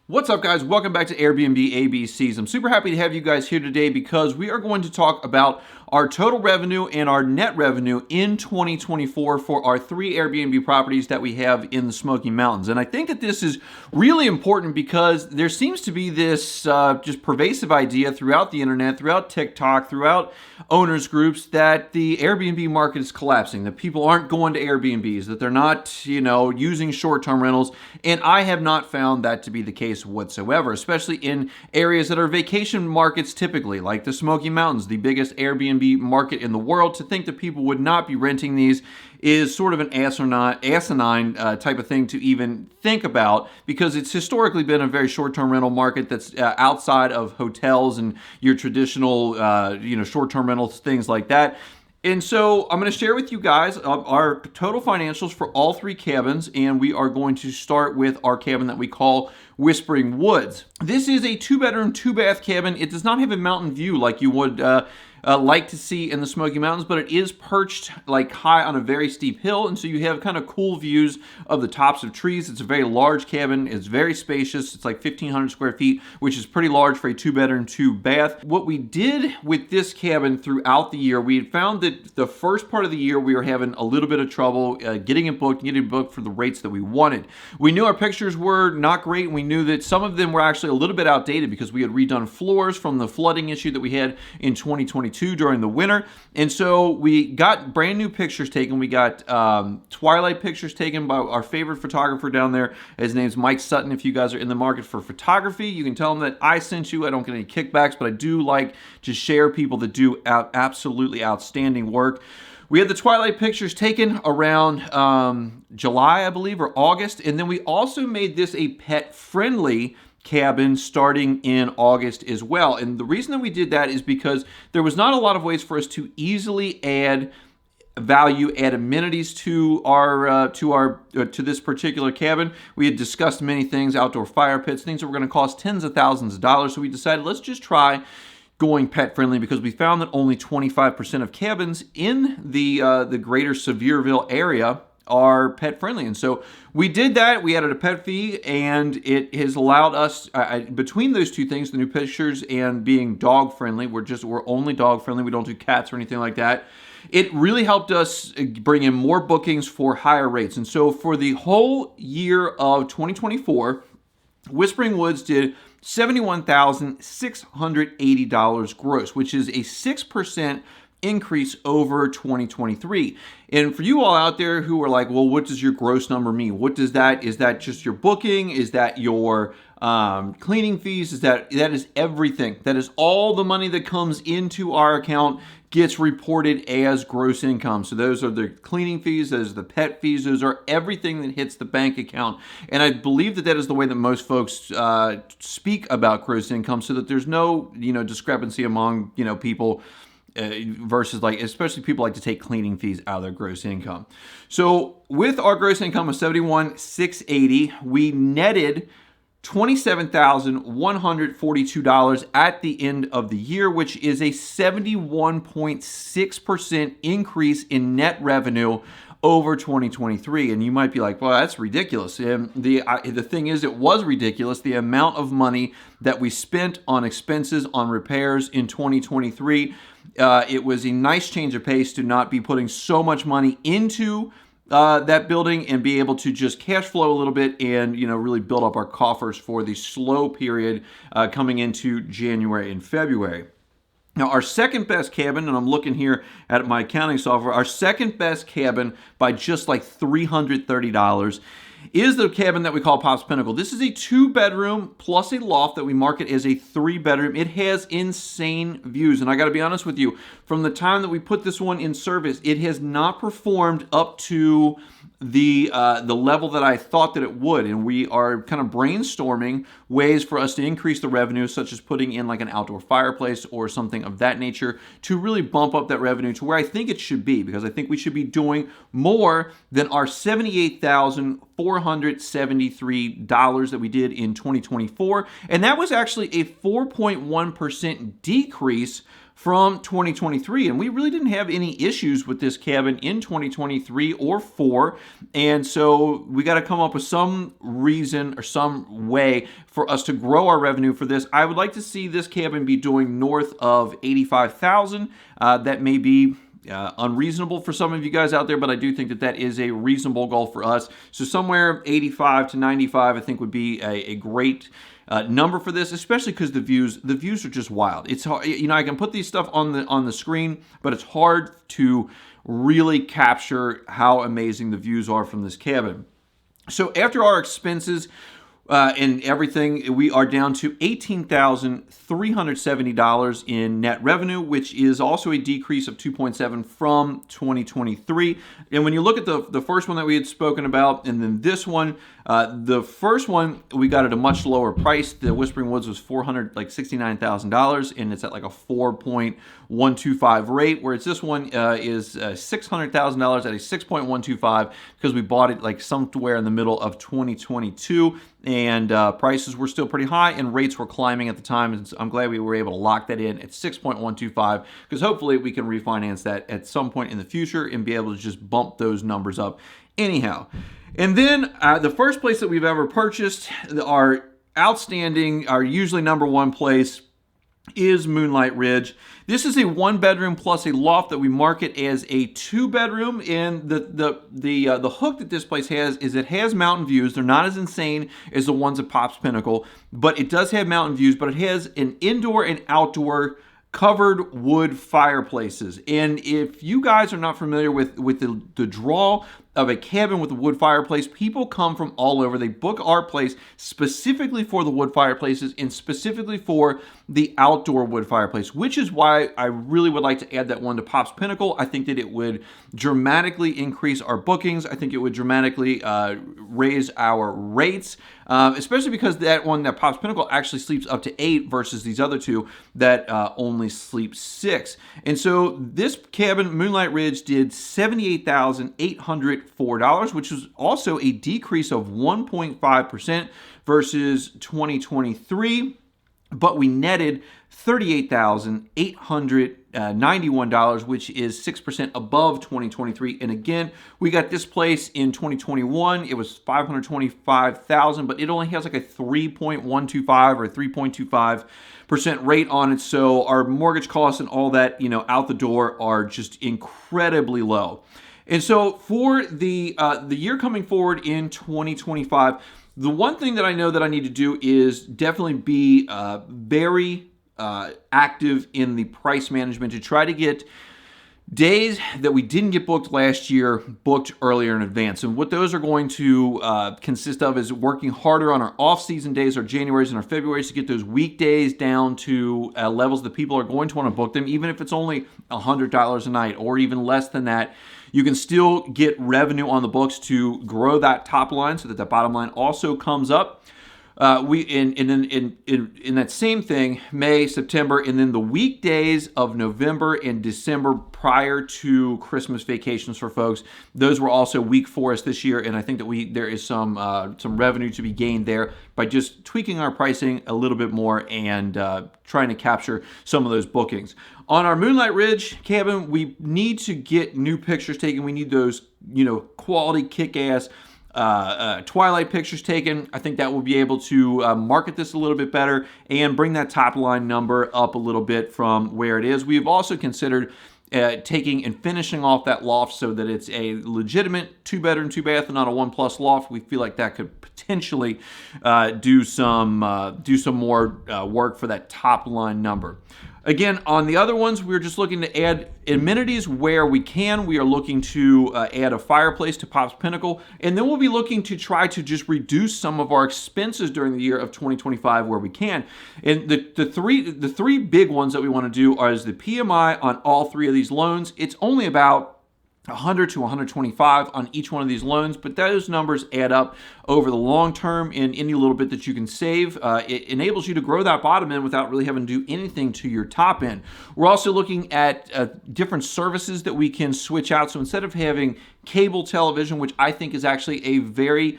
What's up, guys? Welcome back to Airbnb ABCs. I'm super happy to have you guys here today because we are going to talk about our total revenue and our net revenue in 2024 for our 3 Airbnb properties that we have in the Smoky Mountains. And I think that this is really important because there seems to be this just pervasive idea throughout the internet, throughout TikTok, throughout owners groups that the Airbnb market is collapsing, that people aren't going to Airbnbs, that they're not, using short-term rentals. And I have not found that to be the case whatsoever, especially in areas that are vacation markets typically, like the Smoky Mountains, the biggest Airbnb market in the world. To think that people would not be renting these is sort of an asinine type of thing to even think about, because it's historically been a very short-term rental market that's outside of hotels and your traditional, short-term rentals, things like that. And so I'm going to share with you guys our total financials for all 3 cabins, and we are going to start with our cabin that we call Whispering Woods. This is a 2-bedroom, 2-bath cabin. It does not have a mountain view like you would like to see in the Smoky Mountains, but it is perched like high on a very steep hill, and so you have kind of cool views of the tops of trees. It's a very large cabin. It's very spacious. It's like 1,500 square feet, which is pretty large for a 2-bedroom, 2-bath. What we did with this cabin throughout the year, we had found that the first part of the year we were having a little bit of trouble getting it booked for the rates that we wanted. We knew our pictures were not great, and we knew that some of them were actually a little bit outdated because we had redone floors from the flooding issue that we had in 2022 during the winter. And so we got brand new pictures taken. We got twilight pictures taken by our favorite photographer down there. His name's Mike Sutton. If you guys are in the market for photography, you can tell him that I sent you. I don't get any kickbacks, but I do like to share people that do absolutely outstanding work. We had the twilight pictures taken around July, I believe, or August. And then we also made this a pet-friendly cabin starting in August as well. And the reason that we did that is because there was not a lot of ways for us to easily add value, add amenities to this particular cabin. We had discussed many things, outdoor fire pits, things that were going to cost tens of thousands of dollars. So we decided, let's just try going pet friendly, because we found that only 25% of cabins in the greater Sevierville area are pet friendly. And so we did that. We added a pet fee, and it has allowed us, between those two things, the new pictures and being dog friendly, we're only dog friendly. We don't do cats or anything like that. It really helped us bring in more bookings for higher rates. And so for the whole year of 2024, Whispering Woods did $71,680 gross, which is a 6% increase over 2023. And for you all out there who are like, well, what does your gross number mean? What does that, is that just your booking? Is that your cleaning fees? That is everything. That is all the money that comes into our account gets reported as gross income. So those are the cleaning fees, those are the pet fees, those are everything that hits the bank account. And I believe that is the way that most folks speak about gross income, so that there's no, discrepancy among, people versus, like, especially people like to take cleaning fees out of their gross income. So with our gross income of $71,680, we netted $27,142 at the end of the year, which is a 71.6% increase in net revenue over 2023. And you might be like, well, that's ridiculous. And the thing is, it was ridiculous. The amount of money that we spent on expenses, on repairs in 2023, it was a nice change of pace to not be putting so much money into that building and be able to just cash flow a little bit and, really build up our coffers for the slow period coming into January and February. Now, our second best cabin, and I'm looking here at my accounting software, our second best cabin by just like $330 is the cabin that we call Pop's Pinnacle. This is a 2-bedroom plus a loft that we market as a 3-bedroom. It has insane views, and I got to be honest with you, from the time that we put this one in service, it has not performed up to the level that I thought that it would. And we are kind of brainstorming ways for us to increase the revenue, such as putting in like an outdoor fireplace or something of that nature, to really bump up that revenue to where I think it should be, because I think we should be doing more than our $78,473 that we did in 2024. And that was actually a 4.1% decrease from 2023, and we really didn't have any issues with this cabin in 2023 or 4, and so we got to come up with some reason or some way for us to grow our revenue for this. I would like to see this cabin be doing north of 85,000. That may be unreasonable for some of you guys out there, but I do think that that is a reasonable goal for us. So somewhere 85 to 95, I think, would be a great number for this, especially because the views are just wild. It's hard, I can put these stuff on the screen, but it's hard to really capture how amazing the views are from this cabin. So after our expenses and everything, we are down to $18,370 in net revenue, which is also a decrease of 2.7 from 2023. And when you look at the first one that we had spoken about, and then this one, the first one we got at a much lower price. The Whispering Woods was $69,000, and it's at like a 4.125 rate, whereas this one is $600,000 at a 6.125 because we bought it like somewhere in the middle of 2022. And prices were still pretty high and rates were climbing at the time. And I'm glad we were able to lock that in at 6.125 because hopefully we can refinance that at some point in the future and be able to just bump those numbers up anyhow. And then the first place that we've ever purchased, our usually number one place, is Moonlight Ridge. This is a 1-bedroom plus a loft that we market as a 2-bedroom, and the hook that this place has is it has mountain views. They're not as insane as the ones at Pops Pinnacle, but it does have mountain views, but it has an indoor and outdoor covered wood fireplaces. And if you guys are not familiar with the draw of a cabin with a wood fireplace, people come from all over. They book our place specifically for the wood fireplaces and specifically for the outdoor wood fireplace, which is why I really would like to add that one to Pops Pinnacle. I think that it would dramatically increase our bookings. I think it would dramatically raise our rates, especially because that Pops Pinnacle actually sleeps up to 8 versus these other two that only sleep 6. And so this cabin, Moonlight Ridge, did $78,804, which was also a decrease of 1.5% versus 2023. But we netted $38,891, which is 6% above 2023. And again, we got this place in 2021. It was $525,000, but it only has like a 3.125 or 3.25% rate on it. So our mortgage costs and all that, out the door are just incredibly low. And so for the year coming forward in 2025, the one thing that I know that I need to do is definitely be very active in the price management to try to get days that we didn't get booked last year booked earlier in advance. And what those are going to consist of is working harder on our off-season days, our Januaries and our Februaries, to get those weekdays down to levels that people are going to want to book them, even if it's only $100 a night or even less than that. You can still get revenue on the books to grow that top line so that the bottom line also comes up. In that same thing, May, September, and then the weekdays of November and December prior to Christmas vacations for folks, those were also weak for us this year, and I think that there is some revenue to be gained there by just tweaking our pricing a little bit more and trying to capture some of those bookings. On our Moonlight Ridge cabin, we need to get new pictures taken. We need those, quality kick-ass twilight pictures taken. I think that will be able to market this a little bit better and bring that top line number up a little bit from where it is. We've also considered taking and finishing off that loft so that it's a legitimate 2-bedroom, 2-bath, and not a 1+ loft. We feel like that could potentially do some more work for that top line number. Again, on the other ones, we're just looking to add amenities where we can. We are looking to add a fireplace to Pops Pinnacle, and then we'll be looking to try to just reduce some of our expenses during the year of 2025 where we can. And the three big ones that we want to do is the PMI on all 3 of these loans. It's only about 100 to 125 on each one of these loans, but those numbers add up over the long term, and any little bit that you can save, it enables you to grow that bottom end without really having to do anything to your top end. We're also looking at different services that we can switch out. So instead of having cable television, which I think is actually a very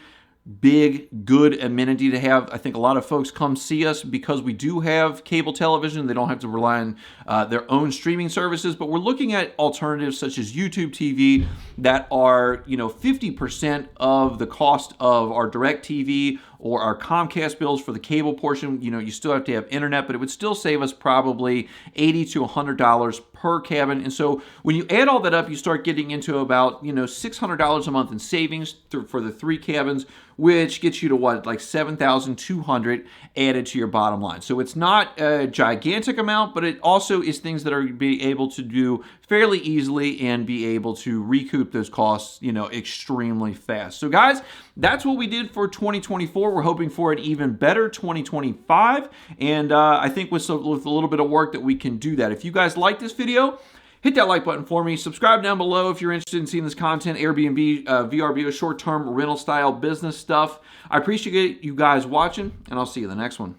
big, good amenity to have. I think a lot of folks come see us because we do have cable television. They don't have to rely on their own streaming services, but we're looking at alternatives such as YouTube TV that are, 50% of the cost of our direct TV or our Comcast bills for the cable portion. You still have to have internet, but it would still save us probably $80 to $100 per cabin. And so when you add all that up, you start getting into about, $600 a month in savings for the 3 cabins, which gets you to what, like $7,200 added to your bottom line. So it's not a gigantic amount, but it also is things that are be able to do fairly easily and be able to recoup those costs, extremely fast. So guys, that's what we did for 2024. We're hoping for an even better 2025. And I think with a little bit of work that we can do that. If you guys like this video, hit that like button for me. Subscribe down below if you're interested in seeing this content, Airbnb, VRBO, short-term rental style business stuff. I appreciate you guys watching, and I'll see you in the next one.